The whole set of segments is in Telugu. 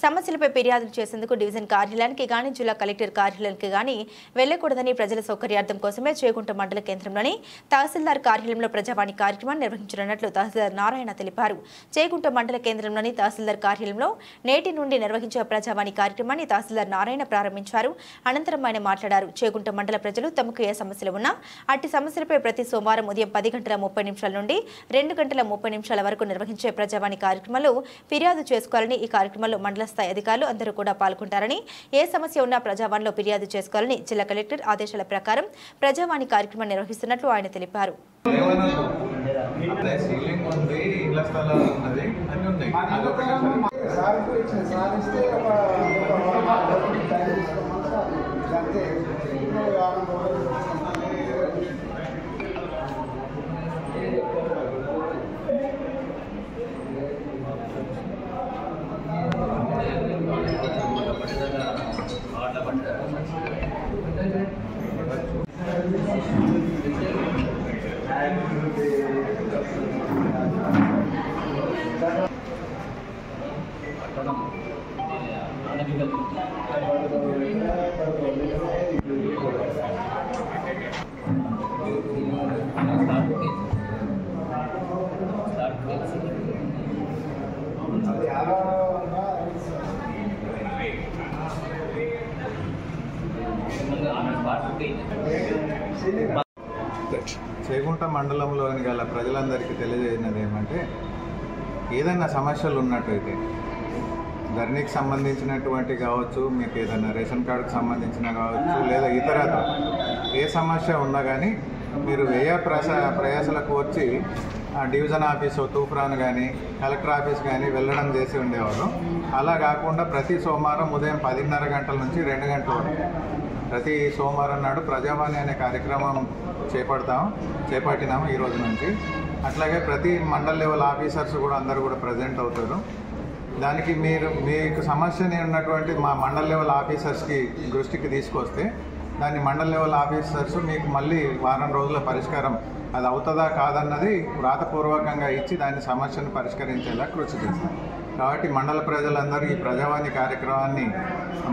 సమస్యలపై ఫిర్యాదులు చేసేందుకు డివిజన్ కార్యాలయానికి గాని జిల్లా కలెక్టర్ కార్యాలయానికి గాని వెళ్లకూడదని ప్రజల సౌకర్యార్థం కోసమే చేగుంట మండల కేంద్రంలోని తహసీల్దార్ కార్యాలయంలో ప్రజావాణి కార్యక్రమాన్ని నిర్వహించనున్నట్లు తహసీల్దార్ నారాయణ తెలిపారు. చేగుంట మండల కేంద్రంలోని తహసీల్దార్ కార్యాలయంలో నేటి నుండి నిర్వహించే ప్రజావాణి కార్యక్రమాన్ని తహసీల్దార్ నారాయణ ప్రారంభించారు. అనంతరం ఆయన మాట్లాడారు. చేగుంట మండల ప్రజలు తమకు ఏ సమస్యలు ఉన్నా అట్టి సమస్యలపై ప్రతి సోమవారం ఉదయం 10:30 నుండి 2:30 వరకు నిర్వహించే ప్రజావాణి కార్యక్రమంలో ఫిర్యాదు చేసుకోవాలని, ఈ కార్యక్రమంలో మండల స్థాయి అధికారులు అందరూ కూడా పాల్గొంటారని, ఏ సమస్య ఉన్నా ప్రజావాణిలో ఫిర్యాదు చేసుకోవాలని జిల్లా కలెక్టర్ ఆదేశాల ప్రకారం ప్రజావాణి కార్యక్రమం నిర్వహిస్తున్నట్లు ఆయన తెలిపారు. చేగుంట మండలంలోని గల ప్రజలందరికీ తెలియజేసినది ఏమంటే, ఏదైనా సమస్యలు ఉన్నట్టయితే ధరణికి సంబంధించినటువంటి కావచ్చు, మీకు ఏదైనా రేషన్ కార్డుకి సంబంధించిన కావచ్చు, లేదా ఇతర ఏ సమస్య ఉన్నా కానీ మీరు ప్రయాసలకు వచ్చి డివిజన్ ఆఫీసు తూప్రాన్ కానీ కలెక్టర్ ఆఫీస్ కానీ వెళ్ళడం చేసి ఉండేవారు. అలా కాకుండా ప్రతి సోమవారం ఉదయం 10:30 నుంచి 2 గంటల వరకు ప్రతి సోమవారం నాడు ప్రజావాణి అనే కార్యక్రమం చేపట్టినాము ఈ రోజు నుంచి. అట్లాగే ప్రతి మండల్ లెవెల్ ఆఫీసర్స్ కూడా అందరూ కూడా ప్రజెంట్ అవుతారు. దానికి మీకు సమస్యని ఉన్నటువంటి మా మండల్ లెవెల్ ఆఫీసర్స్కి దృష్టికి తీసుకొస్తే దాన్ని మండల్ లెవెల్ ఆఫీసర్స్ మీకు మళ్ళీ వారం రోజుల పరిష్కారం అది అవుతుందా కాదన్నది వ్రాతపూర్వకంగా ఇచ్చి దాని సమస్యను పరిష్కరించేలా కృషి చేస్తారు. కాబట్టి మండల ప్రజలందరూ ఈ ప్రజావాణి కార్యక్రమాన్ని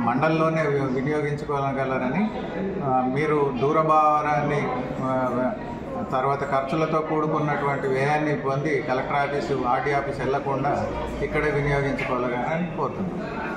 మండలంలోనే వినియోగించుకోగలరని, మీరు దూరభారాన్ని తర్వాత ఖర్చులతో కూడుకున్నటువంటి వ్యయాన్ని పొంది కలెక్టర్ ఆఫీసు, ఆర్డీ ఆఫీస్ వెళ్లకుండా ఇక్కడే వినియోగించుకోగలరని కోరుతున్నాను.